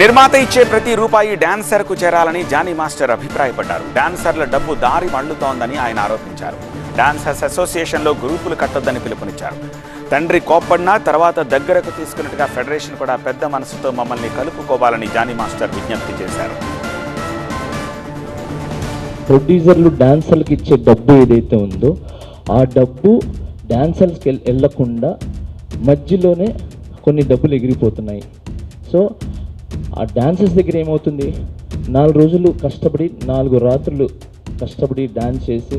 నిర్మాత ఇచ్చే ప్రతి రూపాయి డాన్సర్కు చేరాలని జానీ మాస్టర్ అభిప్రాయపడ్డారు. డాన్సర్ల డబ్బు దారి మళ్లుతోందని ఆయన ఆరోపించారు. డాన్సర్స్ అసోసియేషన్లో గ్రూపులు కట్టొద్దని పిలుపునిచ్చారు. తండ్రి కోప్పడినా తర్వాత దగ్గరకు తీసుకున్నట్టుగా ఫెడరేషన్ కూడా పెద్ద మనసుతో మమ్మల్ని కలుపుకోవాలని జానీ మాస్టర్ విజ్ఞప్తి చేశారు. ప్రొడ్యూసర్లు డాన్సర్లకు ఇచ్చే డబ్బు ఏదైతే ఉందో ఆ డబ్బు డాన్సర్స్కి వెళ్ళకుండా మధ్యలోనే కొన్ని డబ్బులు ఎగిరిపోతున్నాయి. సో ఆ డాన్సర్స్ దగ్గర ఏమవుతుంది, 4 రోజులు కష్టపడి 4 రాత్రులు కష్టపడి డాన్స్ చేసి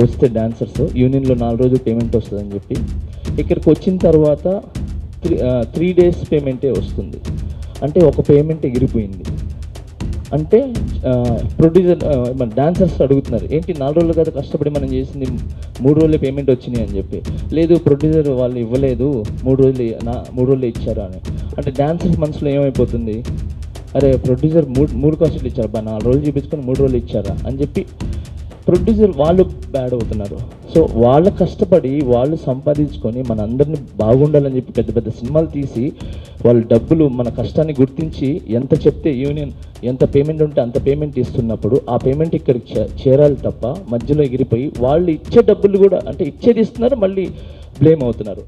వస్తే డాన్సర్స్ యూనియన్లో 4 రోజులు పేమెంట్ వస్తుందని చెప్పి ఇక్కడికి వచ్చిన తర్వాత 3 days పేమెంటే వస్తుంది. అంటే ఒక పేమెంట్ ఎగిరిపోయింది. అంటే ప్రొడ్యూసర్ మన డాన్సర్స్ అడుగుతున్నారు, ఏంటి 4 రోజులు కదా కష్టపడి మనం చేసింది 3 రోజులే పేమెంట్ వచ్చినాయి అని చెప్పి. లేదు ప్రొడ్యూసర్ వాళ్ళు ఇవ్వలేదు, 3 రోజులు ఇచ్చారు అని. అంటే డాన్సర్స్ మనసులో ఏమైపోతుంది, అరే ప్రొడ్యూసర్ 3 కాస్ట్లు ఇచ్చారు, 4 రోజులు చూపించుకొని 3 రోజులు ఇచ్చారా అని చెప్పి ప్రొడ్యూసర్ వాళ్ళు బ్యాడ్ అవుతున్నారు. సో వాళ్ళ కష్టపడి వాళ్ళు సంపాదించుకొని మన అందరినీ బాగుండాలని చెప్పి పెద్ద పెద్ద సినిమాలు తీసి వాళ్ళ డబ్బులు మన కష్టాన్ని గుర్తించి ఎంత చెప్తే యూనియన్ ఎంత పేమెంట్ ఉంటే అంత పేమెంట్ ఇస్తున్నప్పుడు ఆ పేమెంట్ ఇక్కడికి చేరాలి తప్ప మధ్యలో ఎగిరిపోయి వాళ్ళు ఇచ్చే డబ్బులు కూడా అంటే ఇచ్చేది ఇస్తున్నారు, మళ్ళీ బ్లేమ్ అవుతున్నారు.